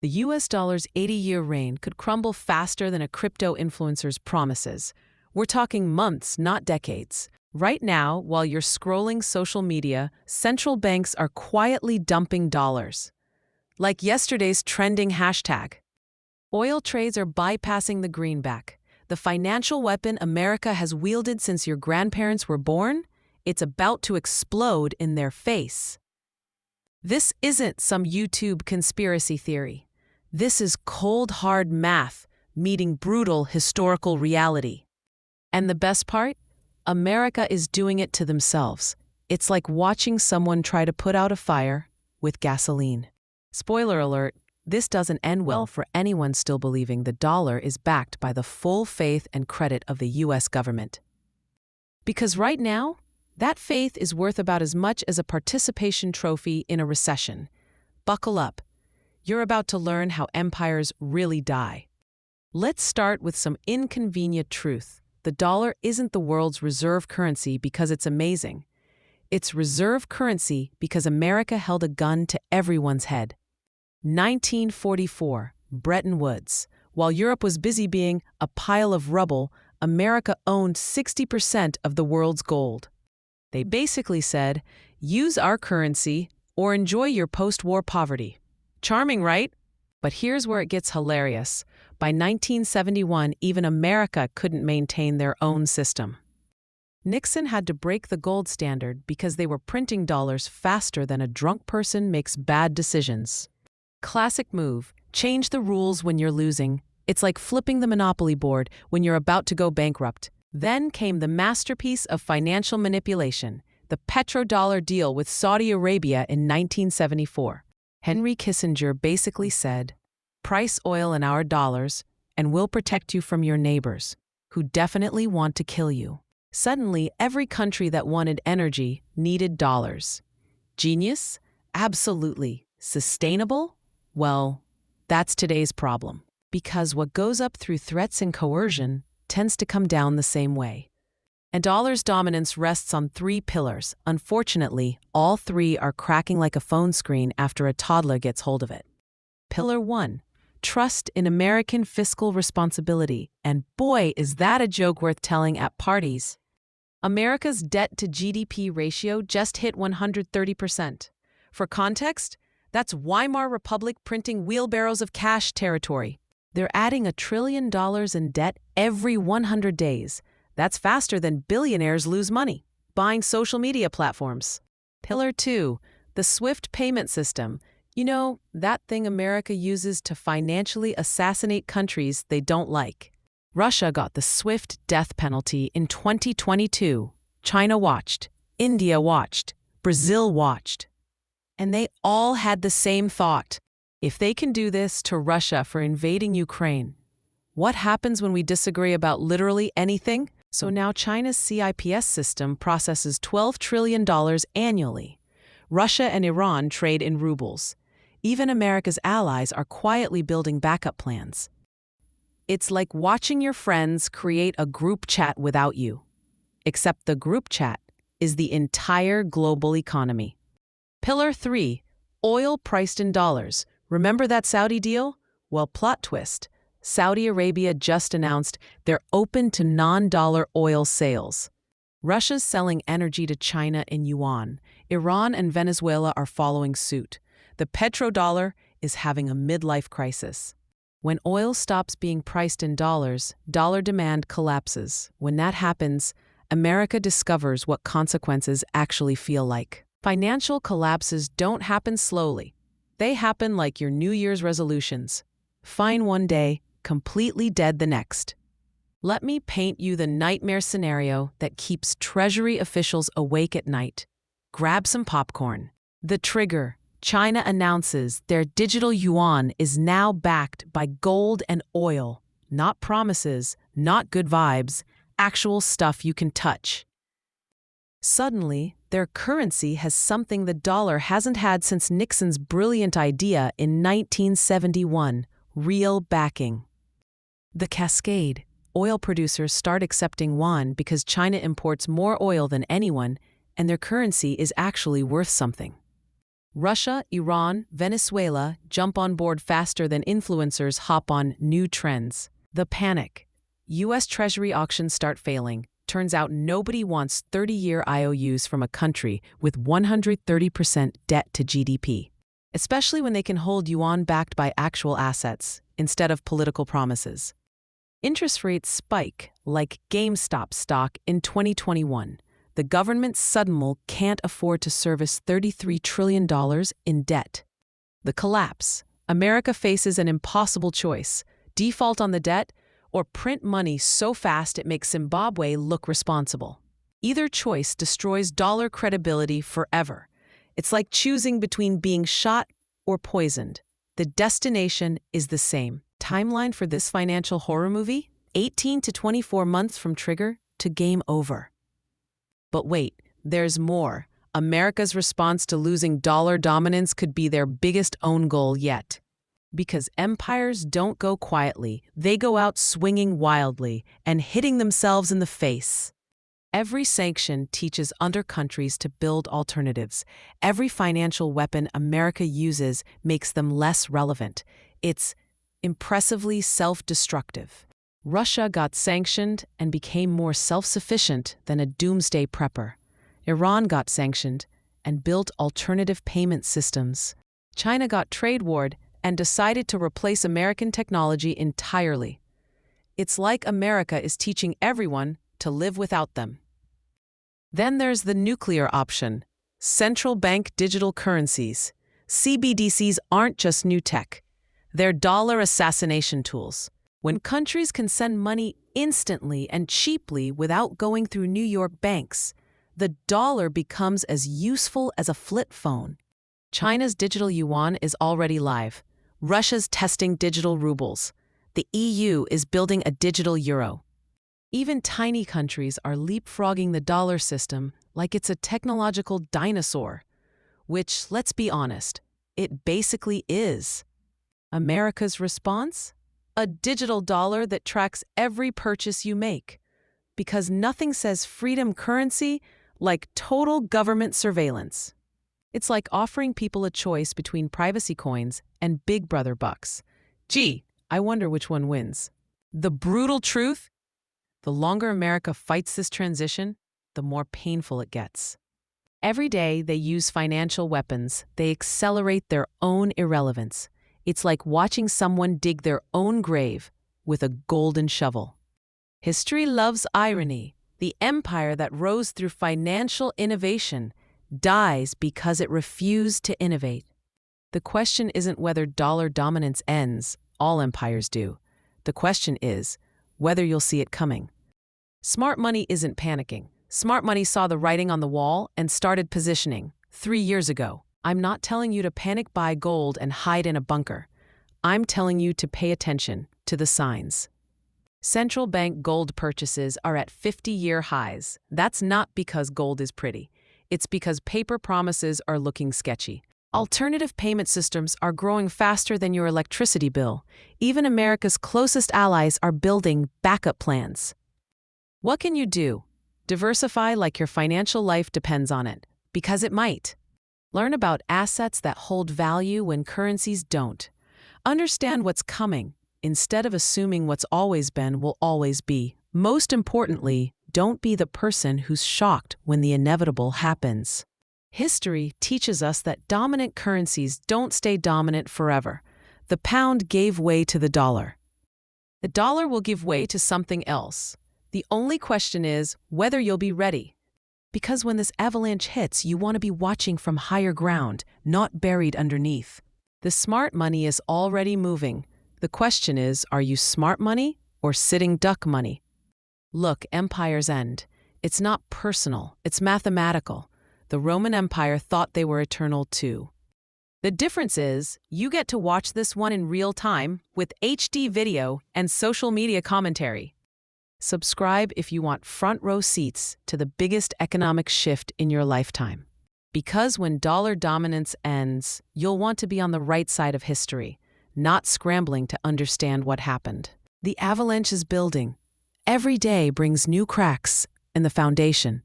The US dollar's 80-year reign could crumble faster than a crypto influencer's promises. We're talking months, not decades. Right now, while you're scrolling social media, central banks are quietly dumping dollars. Like yesterday's trending hashtag. Oil trades are bypassing the greenback. The financial weapon America has wielded since your grandparents were born, it's about to explode in their face. This isn't some YouTube conspiracy theory. This is cold, hard math meeting brutal historical reality. And the best part? America is doing it to themselves. It's like watching someone try to put out a fire with gasoline. Spoiler alert, this doesn't end well for anyone still believing the dollar is backed by the full faith and credit of the US government. Because right now, that faith is worth about as much as a participation trophy in a recession. Buckle up. You're about to learn how empires really die. Let's start with some inconvenient truth. The dollar isn't the world's reserve currency because it's amazing. It's reserve currency because America held a gun to everyone's head. 1944, Bretton Woods. While Europe was busy being a pile of rubble, America owned 60% of the world's gold. They basically said, use our currency or enjoy your post-war poverty. Charming, right? But here's where it gets hilarious. By 1971, even America couldn't maintain their own system. Nixon had to break the gold standard because they were printing dollars faster than a drunk person makes bad decisions. Classic move. Change the rules when you're losing. It's like flipping the Monopoly board when you're about to go bankrupt. Then came the masterpiece of financial manipulation, the Petrodollar deal with Saudi Arabia in 1974. Henry Kissinger basically said, price oil in our dollars, and we'll protect you from your neighbors, who definitely want to kill you. Suddenly, every country that wanted energy needed dollars. Genius? Absolutely. Sustainable? Well, that's today's problem. Because what goes up through threats and coercion tends to come down the same way. And dollar's dominance rests on three pillars. Unfortunately, all three are cracking like a phone screen after a toddler gets hold of it. Pillar 1. Trust in American fiscal responsibility. And boy, is that a joke worth telling at parties. America's debt-to-GDP ratio just hit 130%. For context, that's Weimar Republic printing wheelbarrows of cash territory. They're adding $1 trillion in debt every 100 days. That's faster than billionaires lose money buying social media platforms. Pillar 2, the SWIFT payment system. You know, that thing America uses to financially assassinate countries they don't like. Russia got the SWIFT death penalty in 2022. China watched. India watched. Brazil watched. And they all had the same thought. If they can do this to Russia for invading Ukraine, what happens when we disagree about literally anything? So now China's CIPS system processes $12 trillion annually. Russia and Iran trade in rubles. Even America's allies are quietly building backup plans. It's like watching your friends create a group chat without you. Except the group chat is the entire global economy. Pillar 3, oil priced in dollars. Remember that Saudi deal? Well, plot twist. Saudi Arabia just announced they're open to non-dollar oil sales. Russia's selling energy to China in yuan. Iran and Venezuela are following suit. The petrodollar is having a midlife crisis. When oil stops being priced in dollars, dollar demand collapses. When that happens, America discovers what consequences actually feel like. Financial collapses don't happen slowly. They happen like your New Year's resolutions. Fine one day, completely dead the next. Let me paint you the nightmare scenario that keeps Treasury officials awake at night. Grab some popcorn. The trigger. China announces their digital yuan is now backed by gold and oil. Not promises, not good vibes, actual stuff you can touch. Suddenly, their currency has something the dollar hasn't had since Nixon's brilliant idea in 1971, real backing. The cascade. Oil producers start accepting yuan because China imports more oil than anyone, and their currency is actually worth something. Russia, Iran, Venezuela jump on board faster than influencers hop on new trends. The panic. U.S. Treasury auctions start failing. Turns out nobody wants 30-year IOUs from a country with 130% debt to GDP, especially when they can hold yuan backed by actual assets instead of political promises. Interest rates spike like GameStop stock in 2021. The government suddenly can't afford to service $33 trillion in debt. The collapse. America faces an impossible choice: default on the debt or print money so fast it makes Zimbabwe look responsible. Either choice destroys dollar credibility forever. It's like choosing between being shot or poisoned. The destination is the same. Timeline for this financial horror movie? 18 to 24 months from trigger to game over. But wait, there's more. America's response to losing dollar dominance could be their biggest own goal yet. Because empires don't go quietly, they go out swinging wildly and hitting themselves in the face. Every sanction teaches other countries to build alternatives. Every financial weapon America uses makes them less relevant. It's impressively self-destructive. Russia got sanctioned and became more self-sufficient than a doomsday prepper. Iran got sanctioned and built alternative payment systems. China got trade warred and decided to replace American technology entirely. It's like America is teaching everyone to live without them. Then there's the nuclear option: central bank digital currencies. CBDCs aren't just new tech. They're dollar assassination tools. When countries can send money instantly and cheaply without going through New York banks, the dollar becomes as useful as a flip phone. China's digital yuan is already live. Russia's testing digital rubles. The EU is building a digital euro. Even tiny countries are leapfrogging the dollar system like it's a technological dinosaur, which, let's be honest, it basically is. America's response? A digital dollar that tracks every purchase you make. Because nothing says freedom currency like total government surveillance. It's like offering people a choice between privacy coins and Big Brother bucks. Gee, I wonder which one wins. The brutal truth? The longer America fights this transition, the more painful it gets. Every day they use financial weapons, they accelerate their own irrelevance. It's like watching someone dig their own grave with a golden shovel. History loves irony. The empire that rose through financial innovation dies because it refused to innovate. The question isn't whether dollar dominance ends. All empires do. The question is whether you'll see it coming. Smart money isn't panicking. Smart money saw the writing on the wall and started positioning 3 years ago. I'm not telling you to panic buy gold and hide in a bunker. I'm telling you to pay attention to the signs. Central bank gold purchases are at 50-year highs. That's not because gold is pretty. It's because paper promises are looking sketchy. Alternative payment systems are growing faster than your electricity bill. Even America's closest allies are building backup plans. What can you do? Diversify like your financial life depends on it, because it might. Learn about assets that hold value when currencies don't. Understand what's coming, instead of assuming what's always been will always be. Most importantly, don't be the person who's shocked when the inevitable happens. History teaches us that dominant currencies don't stay dominant forever. The pound gave way to the dollar. The dollar will give way to something else. The only question is whether you'll be ready. Because when this avalanche hits, you want to be watching from higher ground, not buried underneath. The smart money is already moving. The question is, are you smart money or sitting duck money? Look, empires end. It's not personal, it's mathematical. The Roman Empire thought they were eternal too. The difference is, you get to watch this one in real time with HD video and social media commentary. Subscribe if you want front row seats to the biggest economic shift in your lifetime. Because when dollar dominance ends, you'll want to be on the right side of history, not scrambling to understand what happened. The avalanche is building. Every day brings new cracks in the foundation.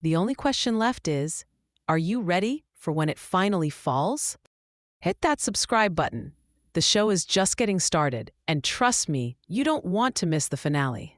The only question left is, Are you ready for when it finally falls? Hit that subscribe button. The show is just getting started, and trust me, you don't want to miss the finale.